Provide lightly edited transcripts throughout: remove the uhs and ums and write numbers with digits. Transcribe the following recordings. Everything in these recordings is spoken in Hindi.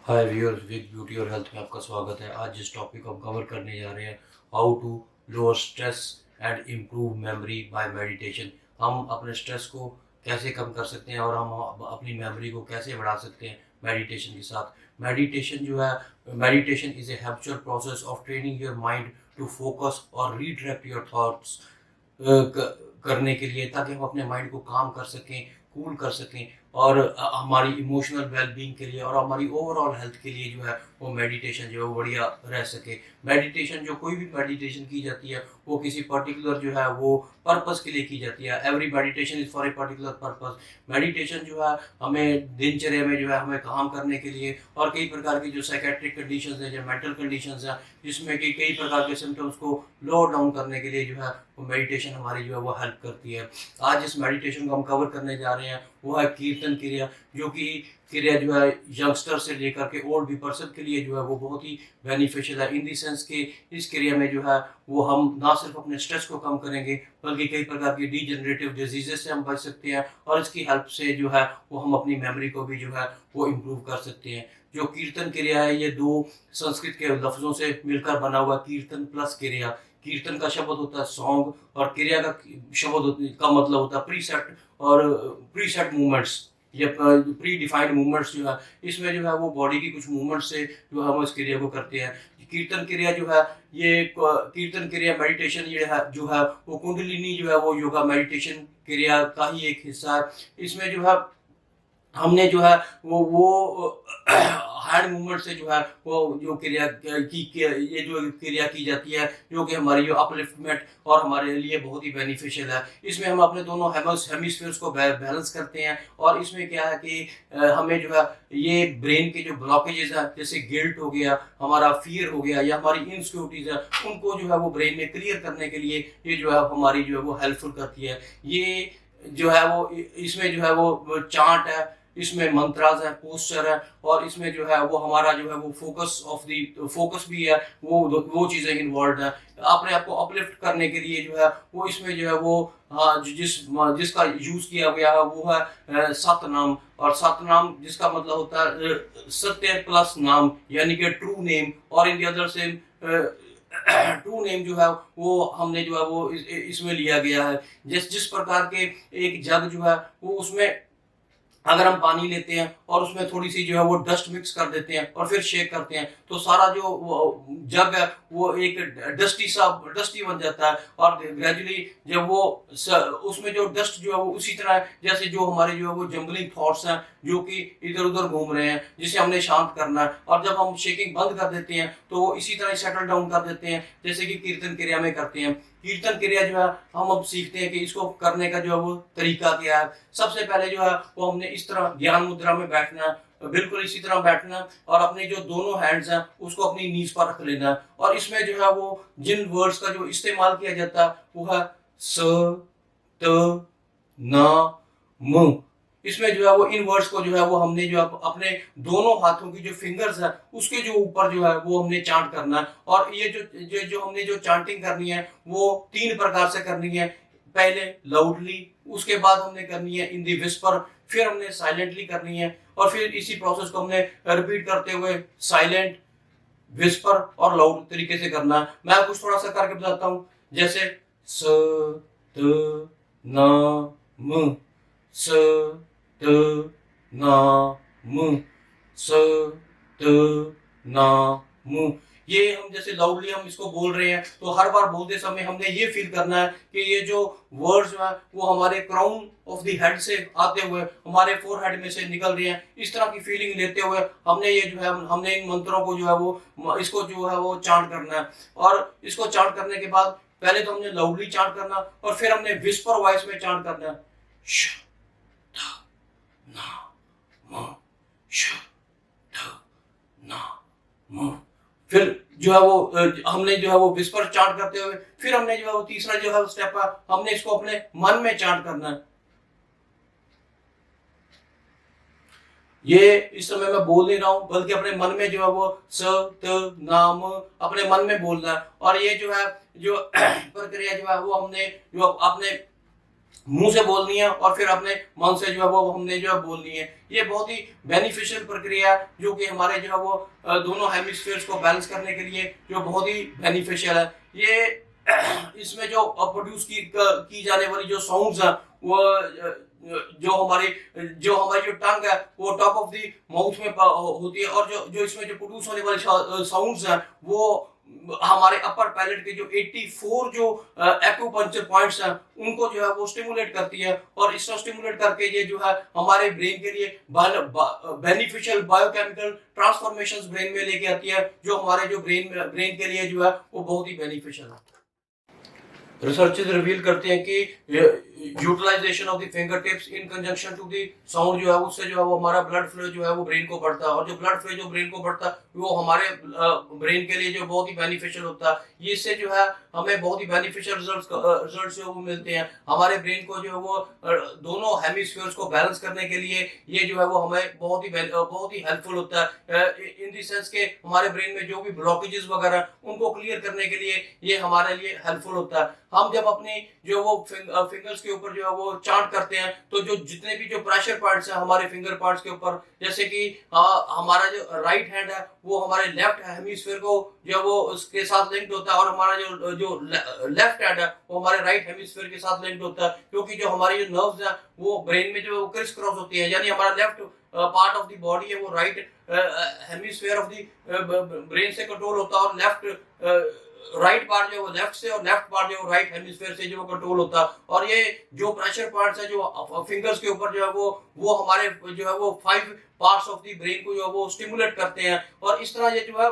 हाय व्यूअर्स, विद ब्यूटी और हेल्थ में आपका स्वागत है। आज जिस टॉपिक को हम कवर करने जा रहे हैं, how to lower stress and improve memory by meditation. हम अपने स्ट्रेस को कैसे कम कर सकते हैं और हम अपनी मेमोरी को कैसे बढ़ा सकते हैं मेडिटेशन के साथ। मेडिटेशन जो है, meditation is a habitual process of training your mind to focus और रीडायरेक्ट योर थॉट्स करने के लिए, ताकि हम अपने माइंड को काम कर सकें, कूल कर सकें और हमारी इमोशनल वेलबींग के लिए और हमारी ओवरऑल हेल्थ के लिए जो है वो मेडिटेशन जो है वो बढ़िया रह सके। मेडिटेशन, जो कोई भी मेडिटेशन की जाती है वो किसी पर्टिकुलर जो है वो पर्पस के लिए की जाती है। Every meditation is for a particular purpose. Meditation जो है हमें दिनचर्या में जो है हमें काम करने के लिए और कई प्रकार की जो साइकेट्रिक कंडीशंस हैं, जो मेंटल कंडीशंस हैं, जिसमें कि कई प्रकार के सिम्टम्स को लो डाउन करने के लिए जो है वो मेडिटेशन हमारी जो है वो हेल्प करती है। आज इस मेडिटेशन को हम कवर करने जा रहे हैं वो है कीर्तन क्रिया, जो कि क्रिया जो है यंगस्टर से लेकर के ओल्ड भी पर्सन के लिए जो है वो बहुत ही बेनिफिशियल है। इन दी सेंस कि इस क्रिया में जो है वो हम ना सिर्फ अपने स्ट्रेस को कम करेंगे बल्कि कई प्रकार की डीजनरेटिव डिजीजेस से हम बच सकते हैं और इसकी हेल्प से जो है वो हम अपनी मेमोरी को भी जो है वो इम्प्रूव कर सकते हैं। जो कीर्तन क्रिया है, ये दो संस्कृत के लफ्जों से मिलकर बना हुआ कीर्तन प्लस क्रिया। कीर्तन का शब्द होता है सॉन्ग और क्रिया का का मतलब होता है प्रीसेट और प्रीसेट मूवमेंट्स या प्री डिफाइंड मूवमेंट्स जो है। इसमें जो है वो बॉडी की कुछ मूवमेंट से जो है हम इस क्रिया को करते हैं। कीर्तन क्रिया जो है, ये कीर्तन क्रिया मेडिटेशन ये है जो है वो कुंडलिनी जो है वो योगा मेडिटेशन क्रिया का ही एक हिस्सा है। इसमें जो है हमने जो है वो हैंड मूवमेंट से जो है वो जो क्रिया ये जो क्रिया की जाती है, जो कि हमारी जो अपलिफ्टमेंट और हमारे लिए बहुत ही बेनिफिशियल है। इसमें हम अपने दोनों हेमिस्फीयर्स को बैलेंस करते हैं और इसमें क्या है कि हमें जो है ये ब्रेन के जो ब्लॉकेजेस हैं, जैसे गिल्ट हो गया, हमारा फियर हो गया या हमारी इनसिक्योरिटीज है, उनको जो है वो ब्रेन में क्लियर करने के लिए ये जो है हमारी जो है वो हेल्पफुल करती है। ये जो है वो इसमें जो है वो चार्ट है, इसमें मंत्रास है, पोस्चर है और इसमें जो है वो हमारा जो है वो फोकस भी है, वो चीजें इन्वॉल्व है। अपने आप को अपलिफ्ट करने के लिए जो है वो इसमें जो है वो जिसका यूज किया गया है वो है सतनाम। और सतनाम जिसका मतलब होता है सत्य प्लस नाम, यानी कि ट्रू नेम। और in the other same true name जो है वो हमने जो है वो इसमें लिया गया है। जिस प्रकार के एक जग जो है वो उसमें अगर हम पानी लेते हैं और उसमें थोड़ी सी जो है वो डस्ट मिक्स कर देते हैं और फिर शेक करते हैं तो सारा जो जग है वो एक डस्टी बन जाता है। और ग्रेजुअली जब वो उसमें जो डस्ट जो है वो उसी तरह है जैसे जो हमारे जो है वो जंबलिंग थॉट्स हैं जो कि इधर उधर घूम रहे हैं, जिसे हमने शांत करना है। और जब हम शेकिंग बंद कर देते हैं तो वो इसी तरह सेटल डाउन कर देते हैं जैसे कि कीर्तन क्रिया में करते हैं। कीर्तन क्रिया जो है हम अब सीखते हैं कि इसको करने का जो है वो तरीका क्या है। सबसे पहले जो है वो हमने इस तरह ज्ञान मुद्रा में बैठना है, बिल्कुल इसी तरह बैठना और अपने जो दोनों हैंड्स हैं उसको अपनी नीज पर रख लेना है। और इसमें जो है वो जिन वर्ड्स का जो इस्तेमाल किया जाता है वो है स, त, न, म। इसमें जो है वो इन वर्ड्स को जो है वो हमने जो अपने दोनों हाथों की जो फिंगर्स है उसके जो ऊपर जो है वो हमने चांट करना है। और ये जो हमने जो चांटिंग करनी है वो 3 प्रकार से करनी है। पहले लाउडली, उसके बाद हमने करनी है इन दी विस्पर, फिर हमने साइलेंटली करनी है और फिर इसी प्रोसेस को हमने रिपीट करते हुए साइलेंट, विस्पर और लाउड तरीके से करना है। मैं कुछ थोड़ा सा करके बताता हूँ, जैसे स, त, न, म, स, त, न, म, स, त, न, म। ये हम जैसे लाउडली हम इसको बोल रहे हैं तो हर बार बोलते समय हमने ये फील करना है कि ये जो वर्ड्स हैं वो हमारे क्राउन ऑफ द हेड से आते हुए हमारे फोरहेड में से निकल रहे हैं। इस तरह की फीलिंग लेते हुए हमने ये जो है हमने इन मंत्रों को जो है वो इसको जो है वो चांट करना है। और इसको चांट करने के बाद पहले तो हमने लाउडली चांट करना और फिर हमने विस्पर वॉइस में चांट करना है। श, ध, न, म, श, ध, न, म। फिर जो है वो हमने जो है वो विस्पर चांट करते हुए फिर हमने जो है वो तीसरा जो है स्टेप है, हमने इसको अपने मन में चांट करना है। ये इस समय मैं बोल नहीं रहा हूं बल्कि अपने मन में जो है वो स, त, नाम अपने मन में बोलना है। और ये जो है जो प्रक्रिया जो है वो हमने जो अपने मुंह से बोलनी है और फिर अपने मन से जो है वो हमने जो है बोलनी है। ये बहुत ही बेनिफिशियल प्रक्रिया है जो कि हमारे जो है वो दोनों हेमिस्फीयर्स को बैलेंस करने के लिए जो बहुत ही बेनिफिशियल है। ये इसमें जो प्रोड्यूस की जाने वाली जो साउंड्स है वो जो हमारी जो टंग है वो टॉप ऑफ द माउथ में होती है, और जो जो इसमें जो प्रोड्यूस होने वाली साउंड्स हैं वो हमारे अपर पैलेट के जो 84 जो एक्यूपंक्चर पॉइंट्स हैं उनको जो है वो स्टिमुलेट करती है, और इसको स्टिमुलेट करके ये जो है हमारे ब्रेन के लिए बेनिफिशियल बायोकेमिकल ट्रांसफॉर्मेशंस ब्रेन में लेके आती है, जो हमारे जो ब्रेन के लिए जो है वो बहुत ही बेनिफिशियल है। रिसर्चेस रिवील करते हैं कि utilisation of the finger tips in conjunction to the sound जो है उससे जो है वो हमारा ब्लड फ्लो जो है वो ब्रेन को बढ़ता है, और जो ब्लड फ्लो जो ब्रेन को बढ़ता है वो हमारे ब्रेन के लिए जो बहुत ही बेनिफिशियल होता है। इससे जो है हमें बहुत ही बेनिफिशियल रिजल्ट्स जो वो मिलते हैं। हमारे ब्रेन को जो है वो दोनों हेमिस्फीयर्स को बैलेंस करने के लिए ये जो है वो हमें बहुत ही हेल्पफुल होता है, इन द सेंस के हमारे ब्रेन में जो भी ब्लॉकेजेस वगैरह उनको क्लियर करने के लिए ये हमारे लिए हेल्पफुल होता है। हम जब अपनी जो वो फिंगर्स के ऊपर जो है वो चार्ट करते हैं तो जो जितने भी जो प्रेशर पॉइंट्स हैं हमारे फिंगर पॉइंट्स के ऊपर, जैसे कि हमारा जो राइट हैंड है वो हमारे लेफ्ट हेमिस्फीयर को जो वो उसके साथ लिंक्ड होता है, और हमारा जो जो लेफ्ट हैंड है वो हमारे राइट हेमिस्फीयर के साथ लिंक्ड होता है, क्योंकि जो हमारी जो नर्व्स हैं वो ब्रेन में जो क्रिस क्रॉस होती है, यानी हमारा left part of the body है वो right hemisphere of the brain से कंट्रोल होता है, और लेफ्ट राइट पार्ट जो है वो लेफ्ट से, और लेफ्ट पार्ट जो है वो राइट हेमिस्फीयर से जो कंट्रोल होता है। और ये जो प्रेशर पार्ट्स है जो फिंगर्स के ऊपर जो है वो हमारे जो है वो 5 पार्ट्स ऑफ द ब्रेन को जो है वो स्टिमुलेट करते हैं, और इस तरह ये जो है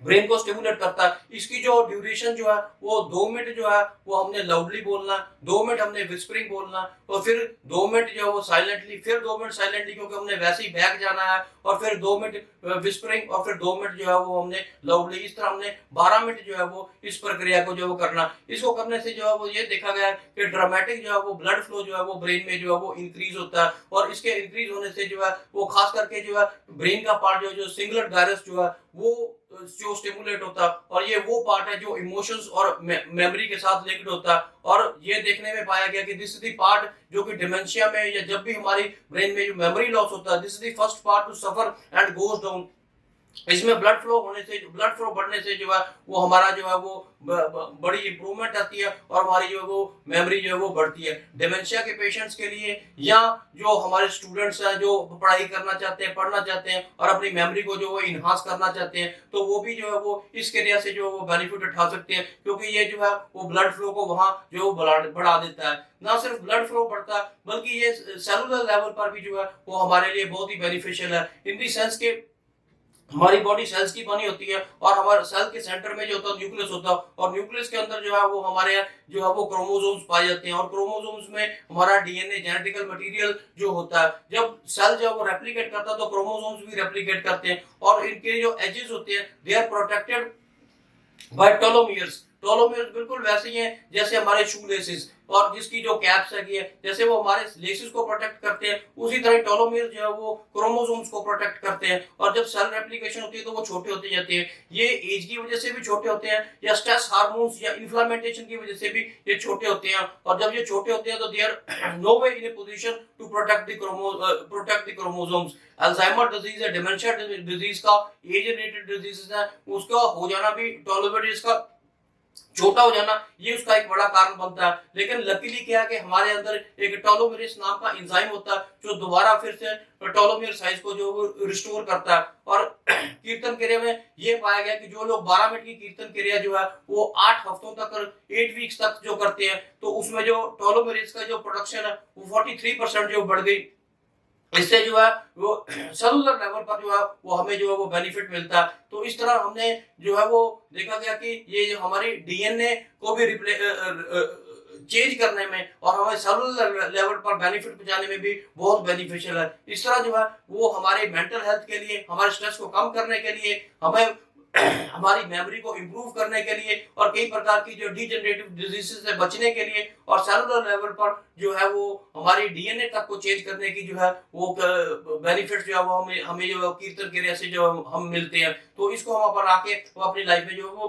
ब्रेन को स्टिमुलेट करता है। इसकी जो ड्यूरेशन जो है वो 2 मिनट जो है वो हमने लाउडली बोलना, 2 मिनट हमने विस्परिंग बोलना, और फिर 2 मिनट जो है वो साइलेंटली, फिर 2 मिनट साइलेंटली क्योंकि हमने वैसे ही बैक जाना है, और फिर 2 मिनट विस्परिंग, और फिर 2 मिनट जो है वो हमने लाउडली। इस तरह हमने 12 मिनट जो है वो इस प्रक्रिया को जो है वो करना। इसको करने से जो है वो ये देखा गया है कि ड्रामेटिक जो है वो ब्लड फ्लो जो है वो ब्रेन में जो है वो इंक्रीज होता है, और इसके इंक्रीज होने से जो है वो खास करके जो है ब्रेन का पार्ट जो सिंगुलर गायरस जो है वो जो स्टिमुलेट होता है, और ये वो पार्ट है जो इमोशंस और मेमोरी के साथ लिंक्ड होता है। और ये देखने में पाया गया कि दिस इज द पार्ट जो कि डिमेंशिया में या जब भी हमारी ब्रेन में जो मेमोरी लॉस होता है, this is the first part to suffer and goes down. इसमें ब्लड फ्लो होने से, ब्लड फ्लो बढ़ने से जो है वो हमारा जो है वो बड़ी इंप्रूवमेंट आती है, और हमारी जो है वो मेमोरी जो है वो बढ़ती है। डिमेंशिया के पेशेंट्स के लिए, या जो हमारे स्टूडेंट्स हैं जो पढ़ाई करना चाहते हैं, पढ़ना चाहते हैं और अपनी मेमोरी को जो वो इनहांस करना चाहते हैं, तो वो भी जो है वो इस क्रिया से जो वो बेनिफिट उठा सकते हैं, क्योंकि ये जो है वो ब्लड फ्लो को वहां जो बढ़ा देता है। ना सिर्फ ब्लड फ्लो बढ़ता है बल्कि ये सेलुलर लेवल पर भी जो है वो हमारे लिए बहुत ही बेनिफिशियल है, इन दी सेंस के हमारी बॉडी सेल्स की बनी होती है, और हमारे सेल के सेंटर में जो होता है न्यूक्लियस होता है, और न्यूक्लियस के अंदर जो है वो हमारे जो है वो क्रोमोसोम्स पाए जाते हैं, और क्रोमोसोम्स में हमारा डीएनए जेनेटिकल मटेरियल जो होता है, जब सेल जो है वो रेप्लिकेट करता है तो क्रोमोसोम्स भी रेप्लिकेट करते हैं, और इनके जो एजेस होते हैं they are protected by telomeres. Telomeres बिल्कुल वैसे ही हैं जैसे हमारे शू लेसेस, और जिसकी जो कैप्स है जैसे वो हमारे लेसेस को प्रोटेक्ट करते हैं, उसी तरह टेलोमियर जो है वो क्रोमोसोम्स को प्रोटेक्ट करते हैं। और जब सेल रेप्लिकेशन होती है तो वो छोटे होते जाते हैं। ये एज की वजह से भी छोटे होते हैं, या स्ट्रेस हार्मोन्स या इन्फ्लेमेटेशन की वजह से भी ये छोटे होते हैं, और जब ये छोटे होते हैं तो they are no way in a position to protect the chromosomes. Alzheimer disease है, डिमेंशिया डिजीज का एज रिलेटेड डिजीज है, उसका हो जाना भी टेलोमेरेज का छोटा हो जाना ये उसका एक बड़ा कारण बनता है। लेकिन लकीली क्या है कि हमारे अंदर एक टेलोमेरेज नाम का एंजाइम होता है जो दोबारा फिर से टेलोमेर साइज को जो रिस्टोर करता है। और कीर्तन क्रिया में ये पाया गया कि जो लोग 12 मिनट की कीर्तन क्रिया जो है वो 8 हफ्तों तक, 8 वीक्स तक जो करते हैं, तो उसमें जो टेलोमेरेज का जो प्रोडक्शन है वो 43% जो बढ़ गई। इससे जो है वो सेलुलर लेवल पर जो है वो हमें जो है वो बेनिफिट मिलता है। तो इस तरह हमने जो है वो देखा गया कि ये जो हमारी डीएनए को भी चेंज करने में और हमें सेलुलर लेवल पर बेनिफिट पहुंचाने में भी बहुत बेनिफिशियल है। इस तरह जो है वो हमारे मेंटल हेल्थ के लिए, हमारे स्ट्रेस को कम करने के लिए, हमें हमारी मेमोरी को इम्प्रूव करने के लिए, और कई प्रकार की जो डिजेनरेटिव डिजीजेस से बचने के लिए, और सेलुलर लेवल पर जो है वो हमारी डीएनए तक को चेंज करने की जो है वो बेनिफिट जो है वो हमें जो कीर्तन क्रिया से जो हम मिलते हैं। तो इसको हम अपन आके वो अपनी लाइफ में जो वो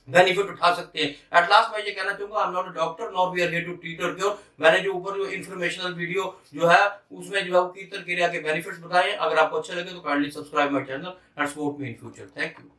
बेनिफिट उठा सकते हैं। एट लास्ट मैं ये कहना चाहूंगा, I am not a doctor nor we are here to treat और क्योर। मैंने जो ऊपर जो इन्फॉर्मेशनल वीडियो जो है उसमें जो है कीर्तन क्रिया के बेनिफिट्स बताए। अगर आपको अच्छे लगे तो kindly subscribe my channel and support me in future. Thank you.